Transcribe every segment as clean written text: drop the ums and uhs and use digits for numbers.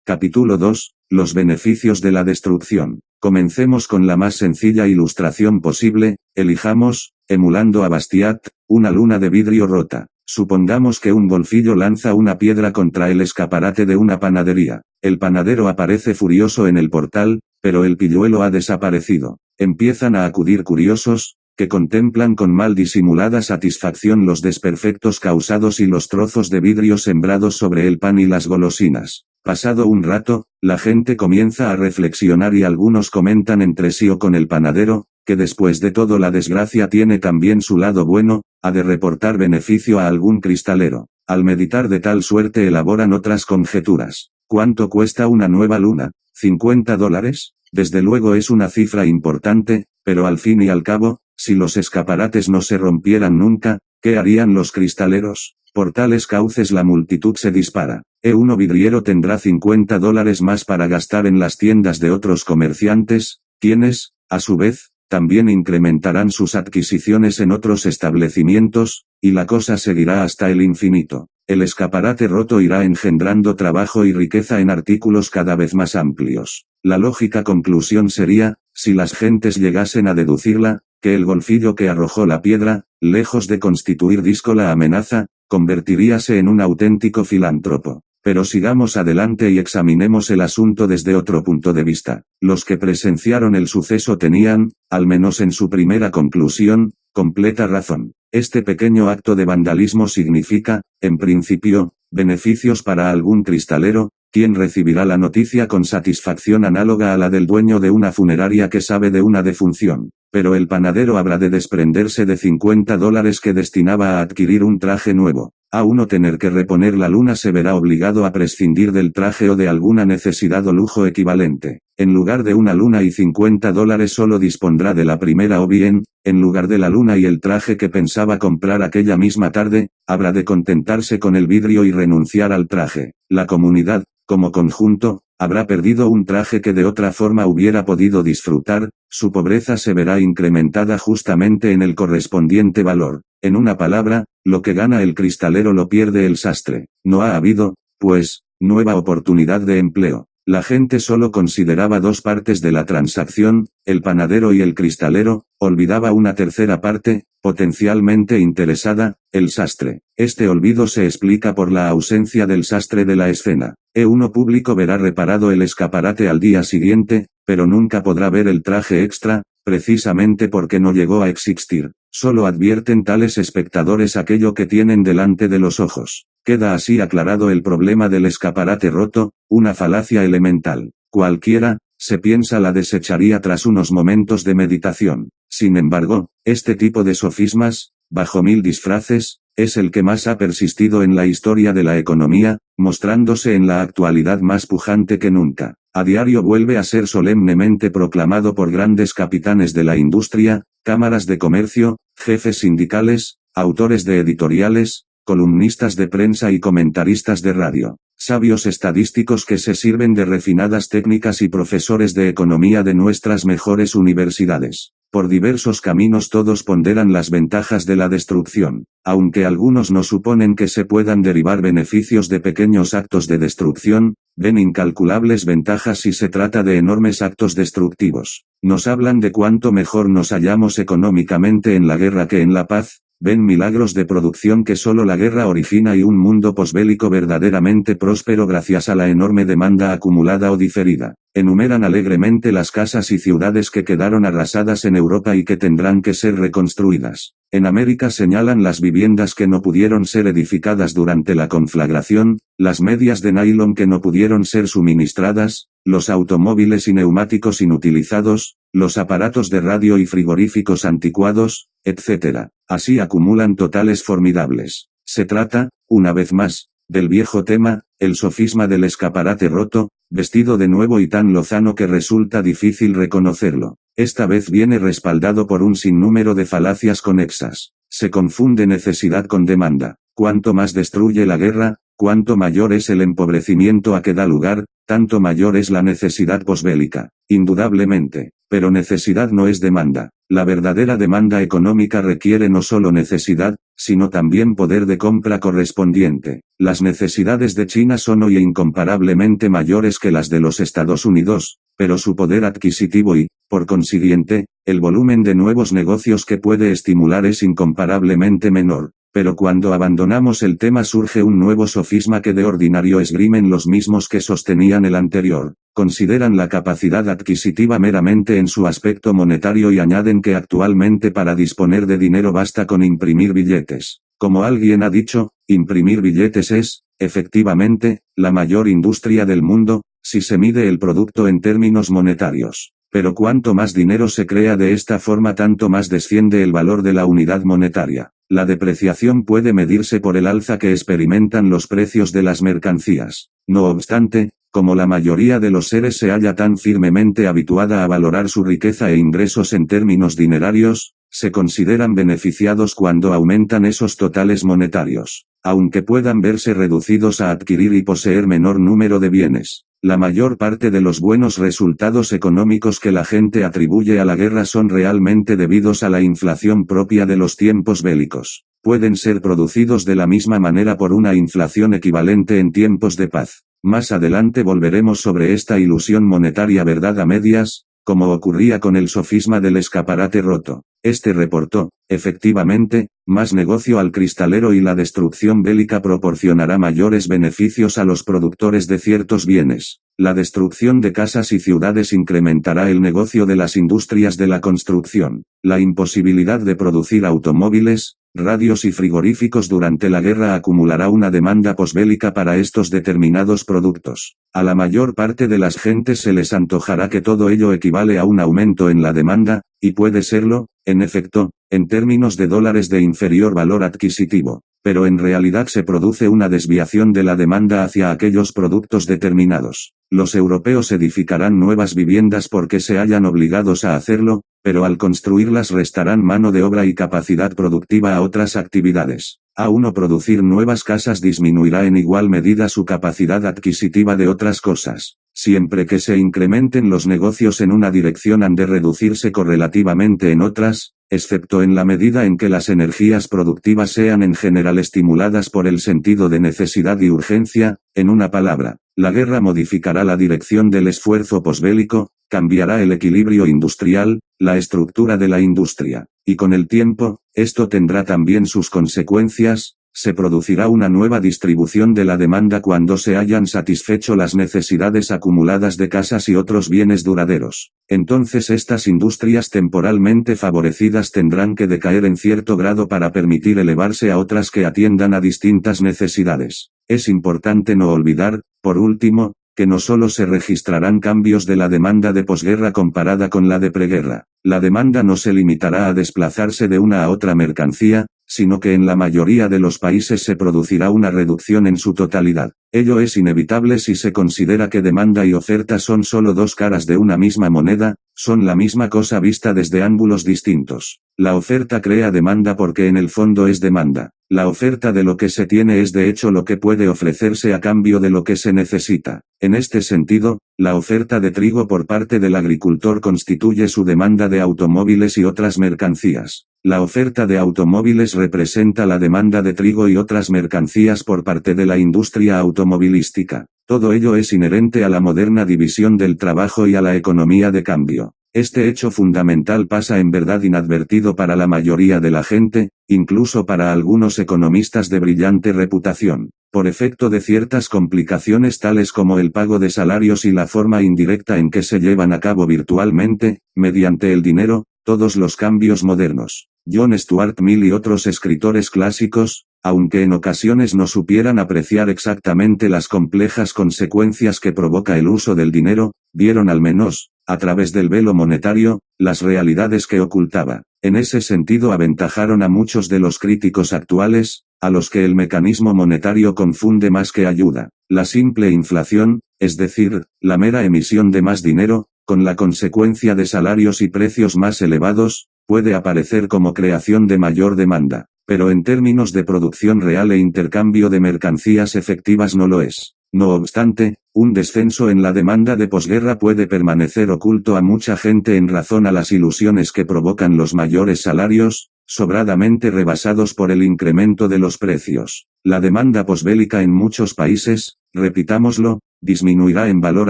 Capítulo 2. Los beneficios de la destrucción. Comencemos con la más sencilla ilustración posible. Elijamos, emulando a Bastiat, una luna de vidrio rota. Supongamos que un golfillo lanza una piedra contra el escaparate de una panadería. El panadero aparece furioso en el portal, pero el pilluelo ha desaparecido. Empiezan a acudir curiosos, que contemplan con mal disimulada satisfacción los desperfectos causados y los trozos de vidrio sembrados sobre el pan y las golosinas. Pasado un rato, la gente comienza a reflexionar y algunos comentan entre sí o con el panadero, que después de todo la desgracia tiene también su lado bueno, ha de reportar beneficio a algún cristalero. Al meditar de tal suerte elaboran otras conjeturas. ¿Cuánto cuesta una nueva luna? $50. Desde luego es una cifra importante, pero al fin y al cabo, si los escaparates no se rompieran nunca, ¿qué harían los cristaleros? Por tales cauces la multitud se dispara. Uno vidriero tendrá $50 más para gastar en las tiendas de otros comerciantes, quienes, a su vez, también incrementarán sus adquisiciones en otros establecimientos, y la cosa seguirá hasta el infinito. El escaparate roto irá engendrando trabajo y riqueza en artículos cada vez más amplios. La lógica conclusión sería, si las gentes llegasen a deducirla, que el golfillo que arrojó la piedra, lejos de constituir díscola amenaza, convertiríase en un auténtico filántropo. Pero sigamos adelante y examinemos el asunto desde otro punto de vista. Los que presenciaron el suceso tenían, al menos en su primera conclusión, completa razón. Este pequeño acto de vandalismo significa, en principio, beneficios para algún cristalero, quien recibirá la noticia con satisfacción análoga a la del dueño de una funeraria que sabe de una defunción. Pero el panadero habrá de desprenderse de $50 que destinaba a adquirir un traje nuevo. A uno tener que reponer la luna se verá obligado a prescindir del traje o de alguna necesidad o lujo equivalente. En lugar de una luna y $50 solo dispondrá de la primera o bien, en lugar de la luna y el traje que pensaba comprar aquella misma tarde, habrá de contentarse con el vidrio y renunciar al traje. La comunidad, como conjunto, habrá perdido un traje que de otra forma hubiera podido disfrutar, su pobreza se verá incrementada justamente en el correspondiente valor. En una palabra, lo que gana el cristalero lo pierde el sastre. No ha habido, pues, nueva oportunidad de empleo. La gente solo consideraba dos partes de la transacción, el panadero y el cristalero, olvidaba una tercera parte, potencialmente interesada, el sastre. Este olvido se explica por la ausencia del sastre de la escena. Uno público verá reparado el escaparate al día siguiente, pero nunca podrá ver el traje extra, precisamente porque no llegó a existir. Solo advierten tales espectadores aquello que tienen delante de los ojos. Queda así aclarado el problema del escaparate roto, una falacia elemental. Cualquiera, se piensa, la desecharía tras unos momentos de meditación. Sin embargo, este tipo de sofismas, bajo mil disfraces, es el que más ha persistido en la historia de la economía, mostrándose en la actualidad más pujante que nunca. A diario vuelve a ser solemnemente proclamado por grandes capitanes de la industria, cámaras de comercio, jefes sindicales, autores de editoriales, columnistas de prensa y comentaristas de radio, sabios estadísticos que se sirven de refinadas técnicas y profesores de economía de nuestras mejores universidades. Por diversos caminos todos ponderan las ventajas de la destrucción, aunque algunos no suponen que se puedan derivar beneficios de pequeños actos de destrucción, ven incalculables ventajas si se trata de enormes actos destructivos. Nos hablan de cuánto mejor nos hallamos económicamente en la guerra que en la paz, ven milagros de producción que solo la guerra origina y un mundo posbélico verdaderamente próspero gracias a la enorme demanda acumulada o diferida. Enumeran alegremente las casas y ciudades que quedaron arrasadas en Europa y que tendrán que ser reconstruidas. En América señalan las viviendas que no pudieron ser edificadas durante la conflagración, las medias de nylon que no pudieron ser suministradas, los automóviles y neumáticos inutilizados, los aparatos de radio y frigoríficos anticuados, etc. Así acumulan totales formidables. Se trata, una vez más, del viejo tema, el sofisma del escaparate roto, vestido de nuevo y tan lozano que resulta difícil reconocerlo. Esta vez viene respaldado por un sinnúmero de falacias conexas. Se confunde necesidad con demanda. Cuanto más destruye la guerra, cuanto mayor es el empobrecimiento a que da lugar, tanto mayor es la necesidad posbélica. Indudablemente. Pero necesidad no es demanda. La verdadera demanda económica requiere no solo necesidad, sino también poder de compra correspondiente. Las necesidades de China son hoy incomparablemente mayores que las de los Estados Unidos, pero su poder adquisitivo y, por consiguiente, el volumen de nuevos negocios que puede estimular es incomparablemente menor. Pero cuando abandonamos el tema surge un nuevo sofisma que de ordinario esgrimen los mismos que sostenían el anterior. Consideran la capacidad adquisitiva meramente en su aspecto monetario y añaden que actualmente para disponer de dinero basta con imprimir billetes. Como alguien ha dicho, imprimir billetes es, efectivamente, la mayor industria del mundo, si se mide el producto en términos monetarios. Pero cuanto más dinero se crea de esta forma, tanto más desciende el valor de la unidad monetaria. La depreciación puede medirse por el alza que experimentan los precios de las mercancías. No obstante, como la mayoría de los seres se halla tan firmemente habituada a valorar su riqueza e ingresos en términos dinerarios, se consideran beneficiados cuando aumentan esos totales monetarios, aunque puedan verse reducidos a adquirir y poseer menor número de bienes. La mayor parte de los buenos resultados económicos que la gente atribuye a la guerra son realmente debidos a la inflación propia de los tiempos bélicos. Pueden ser producidos de la misma manera por una inflación equivalente en tiempos de paz. Más adelante volveremos sobre esta ilusión monetaria verdad a medias, como ocurría con el sofisma del escaparate roto. Este reportó, efectivamente, más negocio al cristalero y la destrucción bélica proporcionará mayores beneficios a los productores de ciertos bienes. La destrucción de casas y ciudades incrementará el negocio de las industrias de la construcción. La imposibilidad de producir automóviles, radios y frigoríficos durante la guerra acumulará una demanda posbélica para estos determinados productos. A la mayor parte de las gentes se les antojará que todo ello equivale a un aumento en la demanda, y puede serlo, en efecto, en términos de dólares de inferior valor adquisitivo, pero en realidad se produce una desviación de la demanda hacia aquellos productos determinados. Los europeos edificarán nuevas viviendas porque se hallan obligados a hacerlo, pero al construirlas restarán mano de obra y capacidad productiva a otras actividades. Aún producir nuevas casas disminuirá en igual medida su capacidad adquisitiva de otras cosas. Siempre que se incrementen los negocios en una dirección han de reducirse correlativamente en otras, excepto en la medida en que las energías productivas sean en general estimuladas por el sentido de necesidad y urgencia. En una palabra, la guerra modificará la dirección del esfuerzo posbélico, cambiará el equilibrio industrial, la estructura de la industria, y con el tiempo, esto tendrá también sus consecuencias. Se producirá una nueva distribución de la demanda cuando se hayan satisfecho las necesidades acumuladas de casas y otros bienes duraderos. Entonces estas industrias temporalmente favorecidas tendrán que decaer en cierto grado para permitir elevarse a otras que atiendan a distintas necesidades. Es importante no olvidar, por último, que no solo se registrarán cambios de la demanda de posguerra comparada con la de preguerra. La demanda no se limitará a desplazarse de una a otra mercancía, sino que en la mayoría de los países se producirá una reducción en su totalidad. Ello es inevitable si se considera que demanda y oferta son solo dos caras de una misma moneda, son la misma cosa vista desde ángulos distintos. La oferta crea demanda porque en el fondo es demanda. La oferta de lo que se tiene es de hecho lo que puede ofrecerse a cambio de lo que se necesita. En este sentido, la oferta de trigo por parte del agricultor constituye su demanda de automóviles y otras mercancías. La oferta de automóviles representa la demanda de trigo y otras mercancías por parte de la industria automovilística. Todo ello es inherente a la moderna división del trabajo y a la economía de cambio. Este hecho fundamental pasa en verdad inadvertido para la mayoría de la gente, incluso para algunos economistas de brillante reputación, por efecto de ciertas complicaciones tales como el pago de salarios y la forma indirecta en que se llevan a cabo virtualmente, mediante el dinero, todos los cambios modernos. John Stuart Mill y otros escritores clásicos, aunque en ocasiones no supieran apreciar exactamente las complejas consecuencias que provoca el uso del dinero, vieron al menos, a través del velo monetario, las realidades que ocultaba. En ese sentido aventajaron a muchos de los críticos actuales, a los que el mecanismo monetario confunde más que ayuda. La simple inflación, es decir, la mera emisión de más dinero, con la consecuencia de salarios y precios más elevados, puede aparecer como creación de mayor demanda, pero en términos de producción real e intercambio de mercancías efectivas no lo es. No obstante, un descenso en la demanda de posguerra puede permanecer oculto a mucha gente en razón a las ilusiones que provocan los mayores salarios, sobradamente rebasados por el incremento de los precios. La demanda posbélica en muchos países, repitámoslo, disminuirá en valor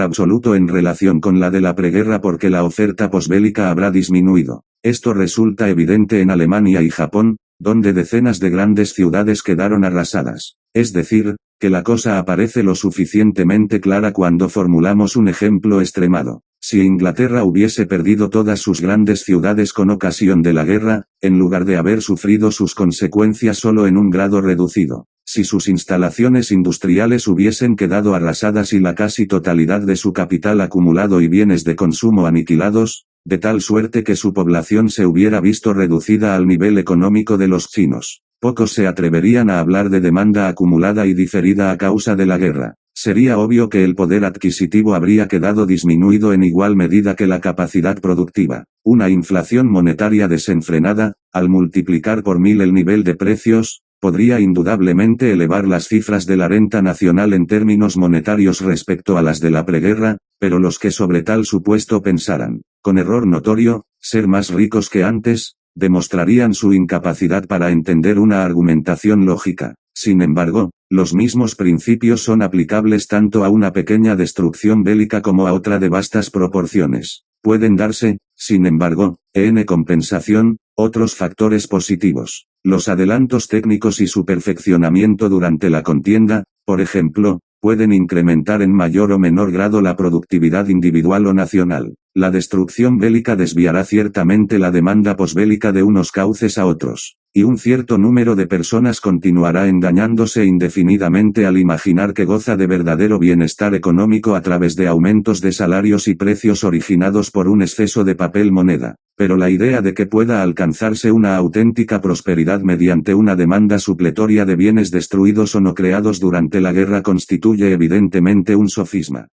absoluto en relación con la de la preguerra porque la oferta posbélica habrá disminuido. Esto resulta evidente en Alemania y Japón, donde decenas de grandes ciudades quedaron arrasadas. Es decir, que la cosa aparece lo suficientemente clara cuando formulamos un ejemplo extremado. Si Inglaterra hubiese perdido todas sus grandes ciudades con ocasión de la guerra, en lugar de haber sufrido sus consecuencias solo en un grado reducido, si sus instalaciones industriales hubiesen quedado arrasadas y la casi totalidad de su capital acumulado y bienes de consumo aniquilados, de tal suerte que su población se hubiera visto reducida al nivel económico de los chinos, pocos se atreverían a hablar de demanda acumulada y diferida a causa de la guerra. Sería obvio que el poder adquisitivo habría quedado disminuido en igual medida que la capacidad productiva. Una inflación monetaria desenfrenada, al multiplicar por 1000 el nivel de precios, podría indudablemente elevar las cifras de la renta nacional en términos monetarios respecto a las de la preguerra, pero los que sobre tal supuesto pensaran, con error notorio, ser más ricos que antes, demostrarían su incapacidad para entender una argumentación lógica. Sin embargo, los mismos principios son aplicables tanto a una pequeña destrucción bélica como a otra de vastas proporciones. Pueden darse, sin embargo, en compensación, otros factores positivos. Los adelantos técnicos y su perfeccionamiento durante la contienda, por ejemplo, pueden incrementar en mayor o menor grado la productividad individual o nacional. La destrucción bélica desviará ciertamente la demanda posbélica de unos cauces a otros, y un cierto número de personas continuará engañándose indefinidamente al imaginar que goza de verdadero bienestar económico a través de aumentos de salarios y precios originados por un exceso de papel moneda. Pero la idea de que pueda alcanzarse una auténtica prosperidad mediante una demanda supletoria de bienes destruidos o no creados durante la guerra constituye evidentemente un sofisma.